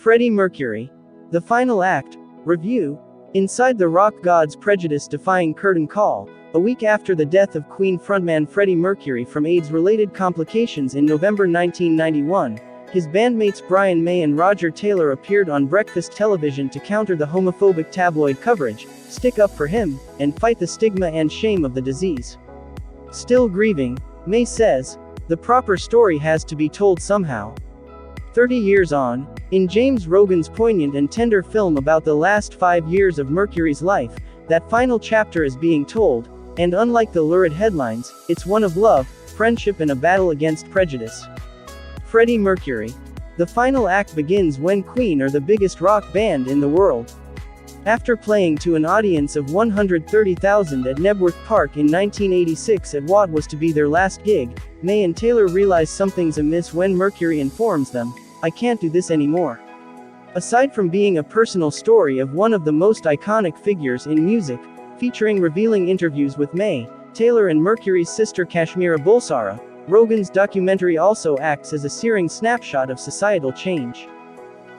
Freddie Mercury. The Final Act. Review. Inside the rock god's prejudice-defying curtain call, a week after the death of Queen frontman Freddie Mercury from AIDS-related complications in November 1991, his bandmates Brian May and Roger Taylor appeared on breakfast television to counter the homophobic tabloid coverage, stick up for him, and fight the stigma and shame of the disease. Still grieving, May says, the proper story has to be told somehow. 30 years on, in James Rogan's poignant and tender film about the last 5 years of Mercury's life, that final chapter is being told, and unlike the lurid headlines, it's one of love, friendship and a battle against prejudice. Freddie Mercury. The final act begins when Queen are the biggest rock band in the world. After playing to an audience of 130,000 at Knebworth Park in 1986 at what was to be their last gig, May and Taylor realize something's amiss when Mercury informs them, "I can't do this anymore." Aside from being a personal story of one of the most iconic figures in music, featuring revealing interviews with May, Taylor and Mercury's sister Kashmira Bulsara, Rogan's documentary also acts as a searing snapshot of societal change.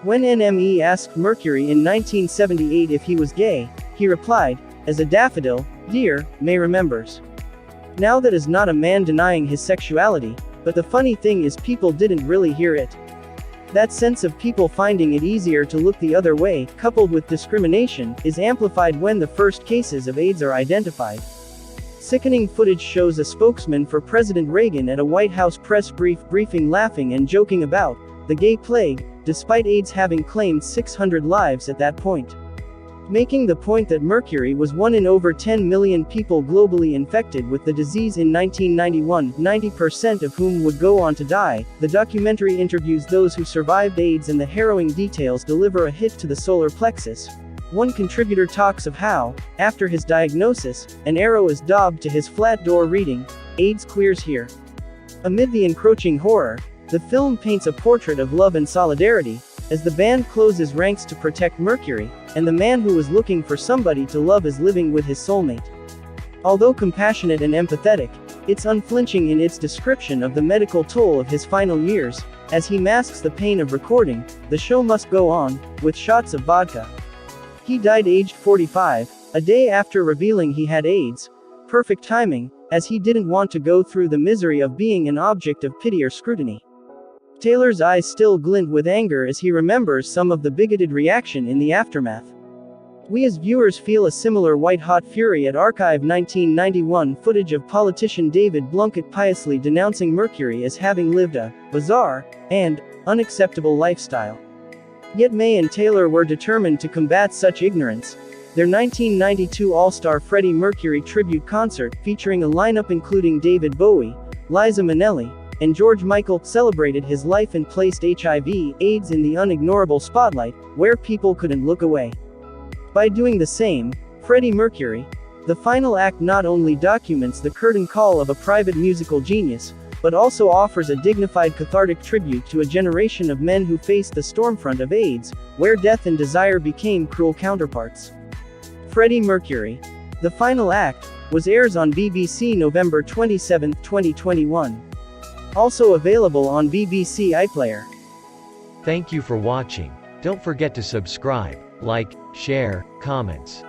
When NME asked Mercury in 1978 if he was gay, he replied, "As a daffodil, dear," May remembers. Now that is not a man denying his sexuality, but the funny thing is people didn't really hear it. That sense of people finding it easier to look the other way, coupled with discrimination, is amplified when the first cases of AIDS are identified. Sickening footage shows a spokesman for President Reagan at a White House press briefing laughing and joking about the gay plague, despite AIDS having claimed 600 lives at that point. Making the point that Mercury was one in over 10 million people globally infected with the disease in 1991, 90% of whom would go on to die. The documentary interviews those who survived AIDS and the harrowing details deliver a hit to the solar plexus. One contributor talks of how, after his diagnosis, an arrow is daubed to his flat door reading, "AIDS queers here." Amid the encroaching horror, the film paints a portrait of love and solidarity, as the band closes ranks to protect Mercury, and the man who was looking for somebody to love is living with his soulmate. Although compassionate and empathetic, it's unflinching in its description of the medical toll of his final years. As he masks the pain of recording, the show must go on, with shots of vodka. He died aged 45, a day after revealing he had AIDS. Perfect timing, as he didn't want to go through the misery of being an object of pity or scrutiny. Taylor's eyes still glint with anger as he remembers some of the bigoted reaction in the aftermath. We as viewers feel a similar white-hot fury at Archive 1991 footage of politician David Blunkett piously denouncing Mercury as having lived a bizarre and unacceptable lifestyle. Yet May and Taylor were determined to combat such ignorance. Their 1992 All-Star Freddie Mercury tribute concert, featuring a lineup including David Bowie, Liza Minnelli, and George Michael, celebrated his life and placed HIV/AIDS in the unignorable spotlight, where people couldn't look away. By doing the same, Freddie Mercury, the final act not only documents the curtain call of a private musical genius, but also offers a dignified cathartic tribute to a generation of men who faced the stormfront of AIDS, where death and desire became cruel counterparts. Freddie Mercury. The Final Act airs on BBC November 27, 2021. Also available on BBC iPlayer. Thank you for watching. Don't forget to subscribe, like, share, comments.